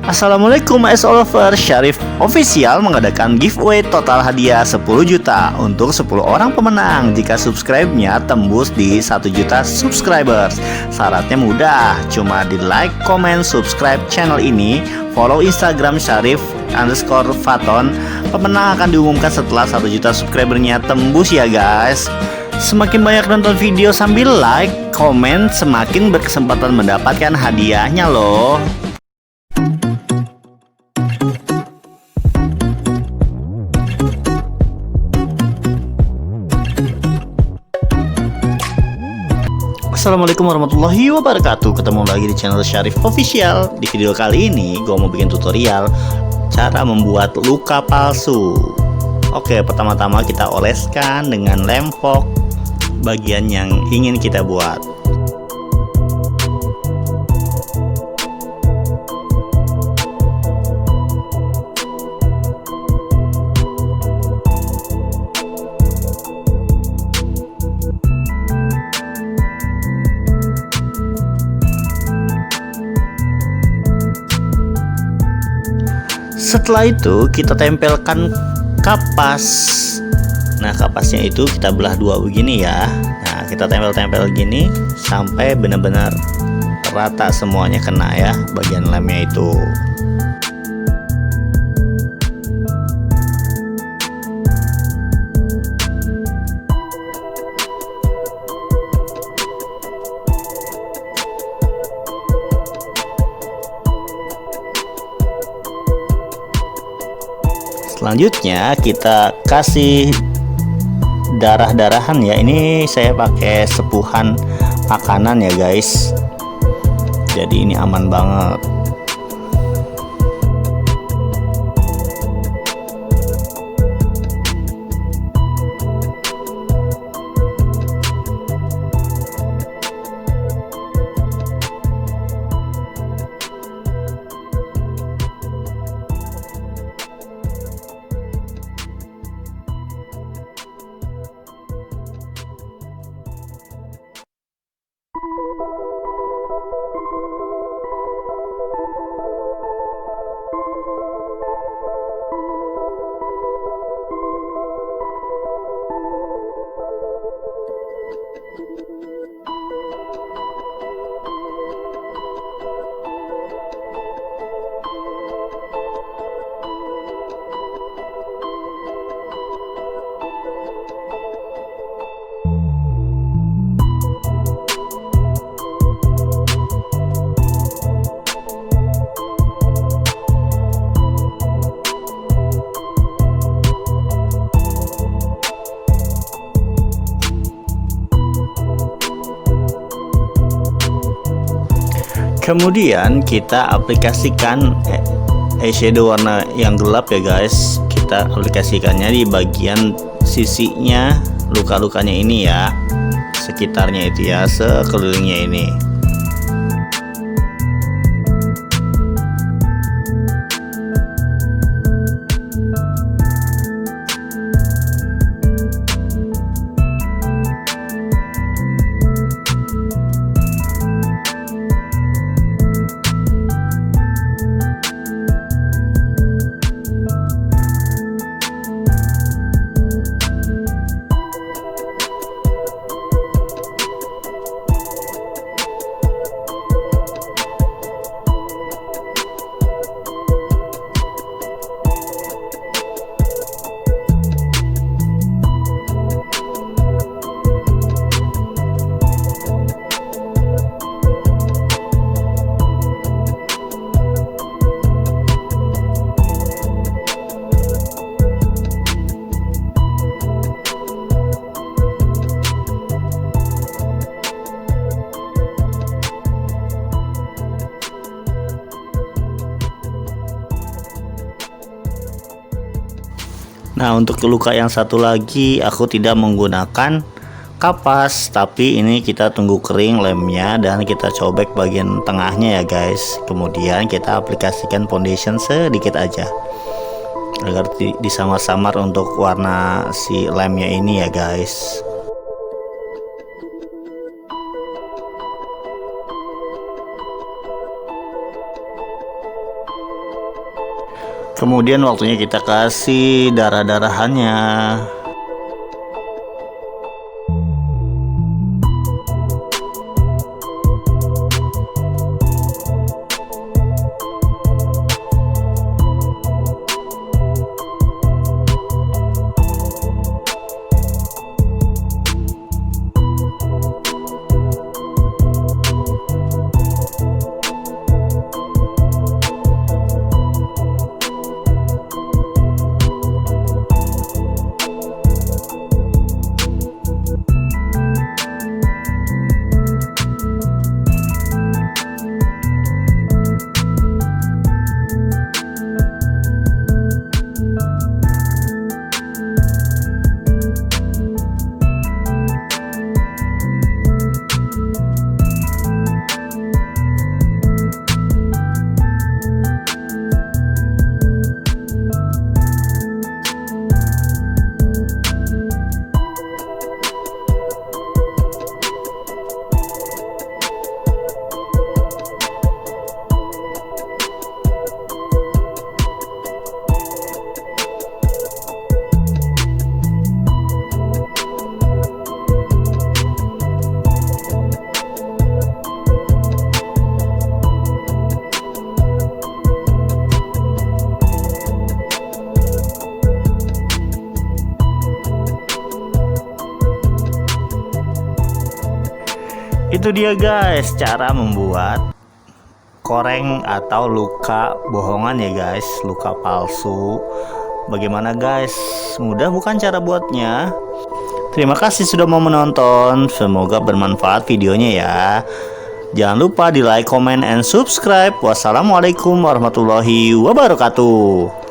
Assalamualaikum SOTutorial, Syarif Official mengadakan giveaway total hadiah 10 juta untuk 10 orang pemenang jika subscribe-nya tembus di 1 juta subscribers. Syaratnya mudah, cuma di like, comment, subscribe channel ini, follow Instagram Syarif_Faton. Pemenang akan diumumkan setelah 1 juta subscribernya tembus ya guys. Semakin banyak nonton video sambil like, komen, semakin berkesempatan mendapatkan hadiahnya loh. Assalamualaikum warahmatullahi wabarakatuh. Ketemu lagi di channel Syarif Official. Di video kali ini gue mau bikin tutorial cara membuat luka palsu. Oke, pertama-tama kita oleskan dengan lem fok bagian yang ingin kita buat. Setelah itu kita tempelkan kapas. Nah, kapasnya itu kita belah dua begini ya. Nah, kita tempel-tempel gini sampai benar-benar rata semuanya kena ya bagian lemnya itu. Selanjutnya kita kasih darah-darahan ya. Ini saya pakai sepuhan makanan ya guys. Jadi ini aman banget. Kemudian kita aplikasikan eyeshadow warna yang gelap ya guys. Kita aplikasikannya di bagian sisinya luka-lukanya ini ya, sekitarnya itu ya, sekelilingnya ini. Nah, untuk luka yang satu lagi aku tidak menggunakan kapas, tapi ini kita tunggu kering lemnya dan kita cobek bagian tengahnya ya guys. Kemudian kita aplikasikan foundation sedikit aja agar disamar-samar untuk warna si lemnya ini ya guys. Kemudian waktunya kita kasih darah-darahannya. Itu dia guys, cara membuat koreng atau luka bohongan ya guys, luka palsu. Bagaimana guys? Mudah bukan cara buatnya? Terima kasih sudah mau menonton. Semoga bermanfaat videonya ya. Jangan lupa di like, comment, and subscribe. Wassalamualaikum warahmatullahi wabarakatuh.